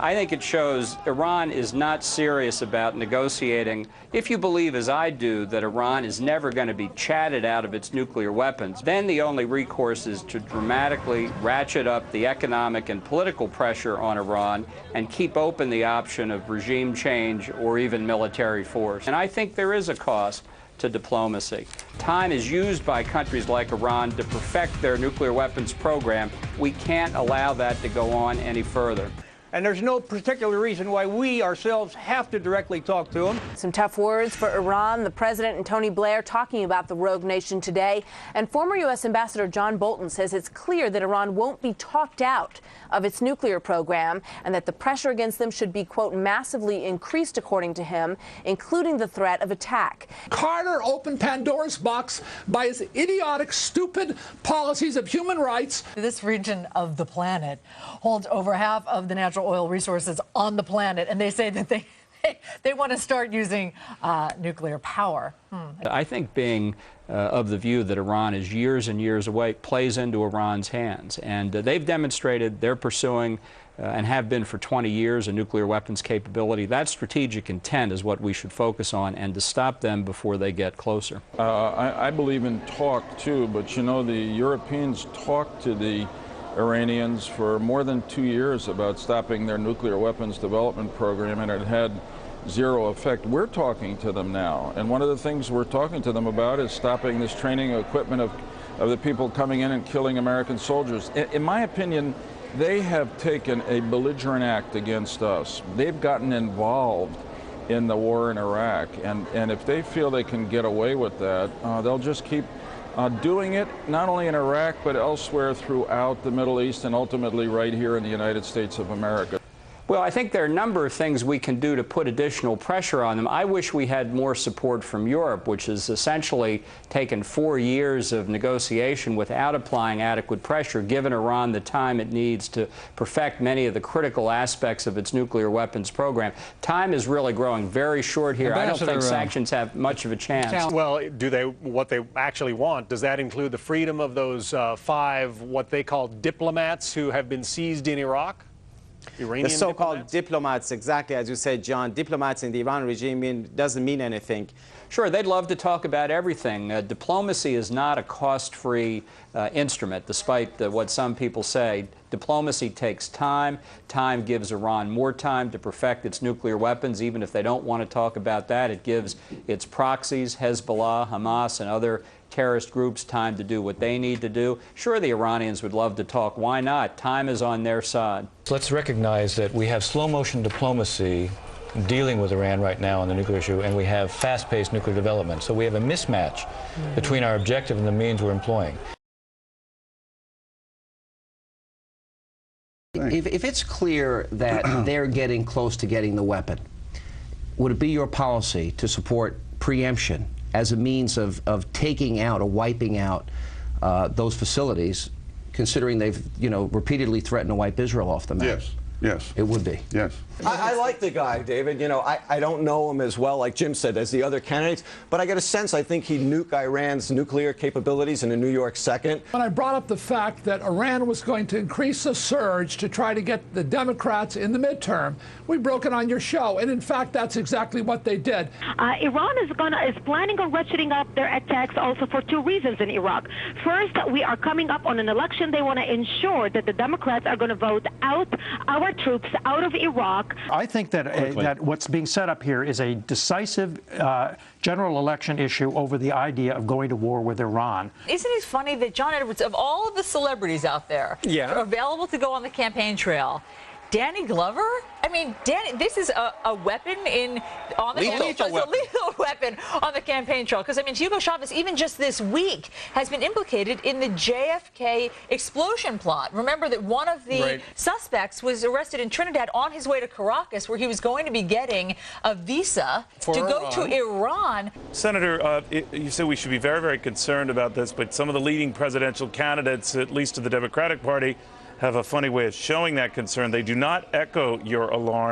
I think it shows Iran is not serious about negotiating. If you believe, as I do, that Iran is never going to be chatted out of its nuclear weapons, then the only recourse is to dramatically ratchet up the economic and political pressure on Iran and keep open the option of regime change or even military force. And I think there is a cost to diplomacy. Time is used by countries like Iran to perfect their nuclear weapons program. We can't allow that to go on any further. And there's no particular reason why we ourselves have to directly talk to them. Some tough words for Iran. The president and Tony Blair talking about the rogue nation today. And former U.S. Ambassador John Bolton says it's clear that Iran won't be talked out of its nuclear program and that the pressure against them should be, quote, massively increased, according to him, including the threat of attack. Carter opened Pandora's box by his idiotic, stupid policies of human rights. This region of the planet holds over half of the natural oil resources on the planet, and they say that they want to start using nuclear power. I think being of the view that Iran is years and years away plays into Iran's hands. And they've demonstrated they're pursuing and have been for 20 years a nuclear weapons capability. That strategic intent is what we should focus on, and to stop them before they get closer. I believe in talk too, but you know, the Europeans talked to the Iranians for more than 2 years about stopping their nuclear weapons development program, and it had zero effect. We're talking to them now, and one of the things we're talking to them about is stopping this training equipment of the people coming in and killing American soldiers. In my opinion, they have taken a belligerent act against us. They've gotten involved in the war in Iraq, and if they feel they can get away with that, they'll just keep doing it, not only in Iraq, but elsewhere throughout the Middle East and ultimately right here in the United States of America. Well, I think there are a number of things we can do to put additional pressure on them. I wish we had more support from Europe, which has essentially taken 4 years of negotiation without applying adequate pressure, given Iran the time it needs to perfect many of the critical aspects of its nuclear weapons program. Time is really growing very short here. I don't think sanctions have much of a chance. Well, what they actually want, does that include the freedom of those 5, what they call diplomats who have been seized in Iraq? The so-called diplomats, exactly as you said, John. Diplomats in the Iran regime doesn't mean anything. Sure, they'd love to talk about everything. Diplomacy is not a cost-free instrument, despite what some people say. Diplomacy takes time. Time gives Iran more time to perfect its nuclear weapons, even if they don't want to talk about that. It gives its proxies, Hezbollah, Hamas, and other terrorist groups time to do what they need to do. Sure, the Iranians would love to talk. Why not? Time is on their side. Let's recognize that we have slow-motion diplomacy dealing with Iran right now on the nuclear issue, and we have fast-paced nuclear development. So we have a mismatch between our objective and the means we're employing. If it's clear that they're getting close to getting the weapon, would it be your policy to support preemption as a means of taking out or wiping out those facilities, considering they've, repeatedly threatened to wipe Israel off the map? Yes. Yes. It would be. Yes. I like the guy, David. I don't know him as well, like Jim said, as the other candidates, but I get a sense I think he'd nuke Iran's nuclear capabilities in a New York second. When I brought up the fact that Iran was going to increase the surge to try to get the Democrats in the midterm, we broke it on your show, and in fact, that's exactly what they did. Iran is planning on ratcheting up their attacks also for 2 reasons in Iraq. First, we are coming up on an election. They want to ensure that the Democrats are going to vote out our troops out of Iraq. I think that that what's being set up here is a decisive general election issue over the idea of going to war with Iran. Isn't it funny that John Edwards, of all of the celebrities out there, are available to go on the campaign trail, Danny Glover? I mean, Danny, this is a weapon on the campaign trail. It's a lethal weapon on the campaign trail. Because, I mean, Hugo Chavez, even just this week, has been implicated in the JFK explosion plot. Remember that one of the suspects was arrested in Trinidad on his way to Caracas, where he was going to be getting a visa to go to Iran. Senator, you said we should be very, very concerned about this, but some of the leading presidential candidates, at least of the Democratic Party, have a funny way of showing that concern. They do not echo your alarm.